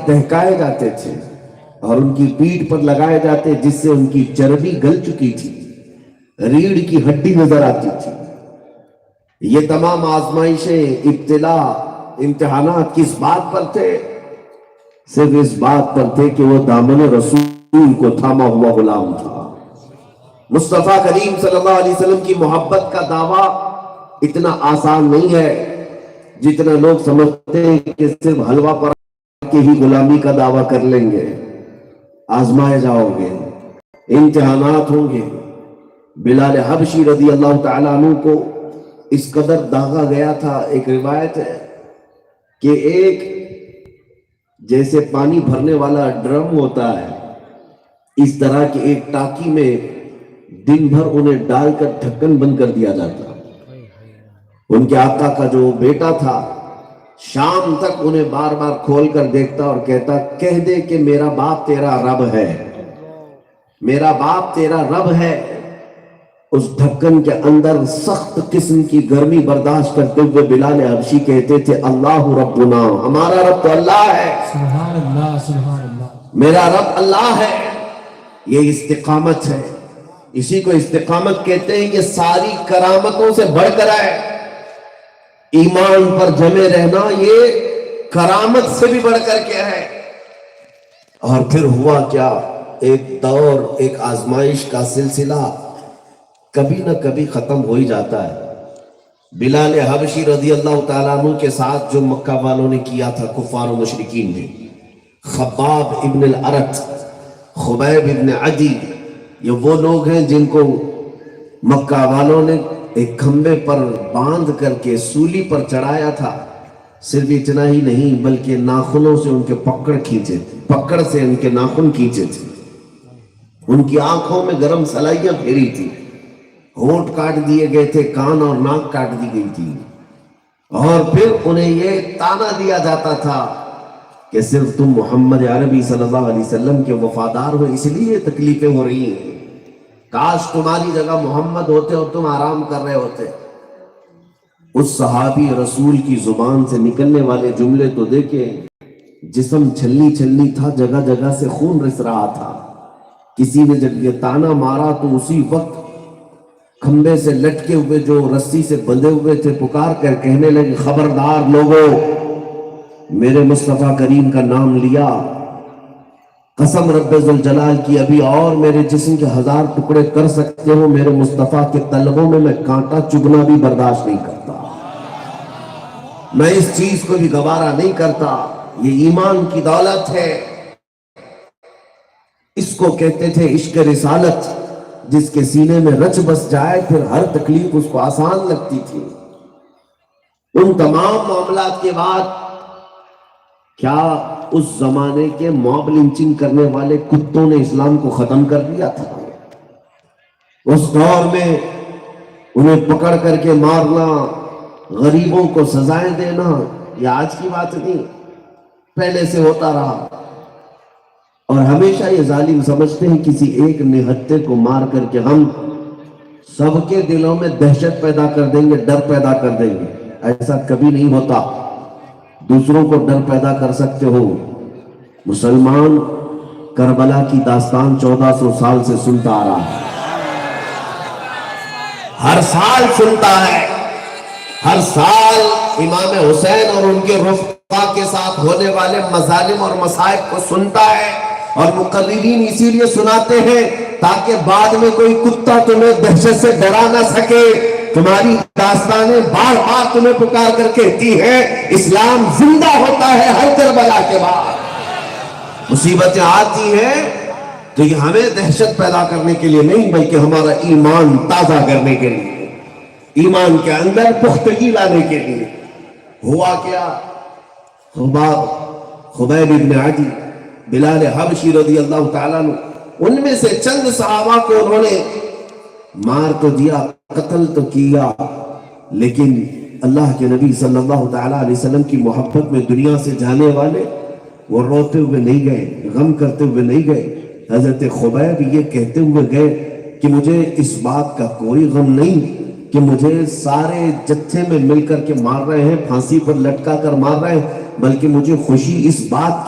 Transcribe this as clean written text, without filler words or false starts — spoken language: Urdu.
دہکائے جاتے تھے اور ان کی پیٹھ پر لگائے جاتے جس سے ان کی چربی گل چکی تھی، ریڑھ کی ہڈی نظر آتی تھی۔ یہ تمام آزمائشیں، ابتلا، امتحانات کس بات پر تھے؟ صرف اس بات پر تھے کہ وہ دامن رسول کو تھاما ہوا غلام تھا۔ مصطفیٰ کریم صلی اللہ علیہ وسلم کی محبت کا دعویٰ اتنا آسان نہیں ہے جتنا لوگ سمجھتے ہیں کہ صرف حلوہ پر کے ہی غلامی کا دعویٰ کر لیں گے۔ آزمائے جاؤ گے، امتحانات ہوں گے۔ بلال حبشی رضی اللہ تعالیٰ عنہ کو اس قدر داغا گیا تھا، ایک روایت ہے کہ ایک جیسے پانی بھرنے والا ڈرم ہوتا ہے، اس طرح کی ایک ٹاکی میں دن بھر انہیں ڈال کر ڈھکن بند کر دیا جاتا۔ ان کے آقا کا جو بیٹا تھا شام تک انہیں بار بار کھول کر دیکھتا اور کہتا، کہہ دے کہ میرا باپ تیرا رب ہے، میرا باپ تیرا رب ہے۔ اس ڈھکن کے اندر سخت قسم کی گرمی برداشت کرتے ہوئے بلال حبشی کہتے تھے، اللہ ربنا، ہمارا رب تو اللہ ہے، سبحان اللہ سبحان اللہ، میرا رب اللہ ہے۔ یہ استقامت ہے، اسی کو استقامت کہتے ہیں۔ یہ ساری کرامتوں سے بڑھ کر ہے، ایمان پر جمے رہنا یہ کرامت سے بھی بڑھ کر کیا ہے۔ اور پھر ہوا کیا، ایک دور، ایک آزمائش کا سلسلہ کبھی نہ کبھی ختم ہو ہی جاتا ہے۔ بلال حبشی رضی اللہ تعالیٰ عنہ کے ساتھ جو مکہ والوں نے کیا تھا، کفار و مشرکین نے، خباب ابن الارت، خبیب ابن عدی، یہ وہ لوگ ہیں جن کو مکہ والوں نے ایک کھمبے پر باندھ کر کے سولی پر چڑھایا تھا۔ صرف اتنا ہی نہیں بلکہ ناخنوں سے ان کے پکڑ کھینچے، پکڑ سے ان کے ناخن کھینچے تھے۔ ان کی آنکھوں میں گرم سلائیاں پھیری تھی، ہونٹ کاٹ دیے گئے تھے، کان اور ناک کاٹ دی گئی تھی، اور پھر انہیں یہ تانا دیا جاتا تھا کہ صرف تم محمد عربی صلی اللہ علیہ وسلم کے وفادار ہو، اس لیے تکلیفیں ہو رہی ہیں۔ کاش تمہاری جگہ محمد ہوتے اور تم آرام کر رہے ہوتے۔ اس صحابی رسول کی زبان سے نکلنے والے جملے تو دیکھیں، جسم چھلنی چھلنی تھا، جگہ جگہ سے خون رس رہا تھا۔ کسی نے جب یہ تانا مارا تو اسی وقت کھمبے سے لٹکے ہوئے جو رسی سے بندھے ہوئے تھے پکار کر کہنے لگے، خبردار لوگوں، میرے مصطفیٰ کریم کا نام لیا، قسم رب ذوالجلال کی، ابھی اور میرے جسم کے 1000 ٹکڑے کر سکتے ہو، میرے مصطفیٰ کے طلبوں میں کانٹا چبھنا بھی برداشت نہیں کرتا، میں اس چیز کو بھی گوارا نہیں کرتا۔ یہ ایمان کی دولت ہے، اس کو کہتے تھے عشق رسالت۔ جس کے سینے میں رچ بس جائے پھر ہر تکلیف اس کو آسان لگتی تھی۔ ان تمام معاملات کے بعد کیا اس زمانے کے موب لنچنگ کرنے والے کتوں نے اسلام کو ختم کر دیا تھا؟ اس دور میں انہیں پکڑ کر کے مارنا، غریبوں کو سزائیں دینا، یہ آج کی بات نہیں، پہلے سے ہوتا رہا۔ اور ہمیشہ یہ ظالم سمجھتے ہیں کسی ایک نہتے کو مار کر کے ہم سب کے دلوں میں دہشت پیدا کر دیں گے، ڈر پیدا کر دیں گے۔ ایسا کبھی نہیں ہوتا۔ دوسروں کو ڈر پیدا کر سکتے ہو۔ مسلمان کربلا کی داستان 1400 سال سے سنتا آ رہا ہے، ہر سال سنتا ہے، ہر سال امام حسین اور ان کے رفقا کے ساتھ ہونے والے مظالم اور مصائب کو سنتا ہے، اور مقررین اسی لیے سناتے ہیں تاکہ بعد میں کوئی کتا تمہیں دہشت سے ڈرا نہ سکے۔ تمہاری داستانیں بار بار تمہیں پکار کر کہتی ہیں اسلام زندہ ہوتا ہے ہر کربلا کے بعد۔ مصیبتیں آتی ہیں تو یہ ہمیں دہشت پیدا کرنے کے لیے نہیں بلکہ ہمارا ایمان تازہ کرنے کے لیے، ایمان کے اندر پختگی لانے کے لیے۔ ہوا کیا، خبیب ابن عدی، بلال حبشی رضی اللہ تعالیٰ عنہ، ان میں سے چند صحابہ کو انہوں نے مار تو دیا، قتل تو کیا، لیکن اللہ کے نبی صلی اللہ تعالیٰ علیہ وسلم کی محبت میں دنیا سے جانے والے وہ روتے ہوئے نہیں گئے، غم کرتے ہوئے نہیں گئے۔ حضرت خبیب یہ کہتے ہوئے گئے کہ مجھے اس بات کا کوئی غم نہیں کہ مجھے سارے جتھے میں مل کر کے مار رہے ہیں، پھانسی پر لٹکا کر مار رہے ہیں، بلکہ مجھے خوشی اس بات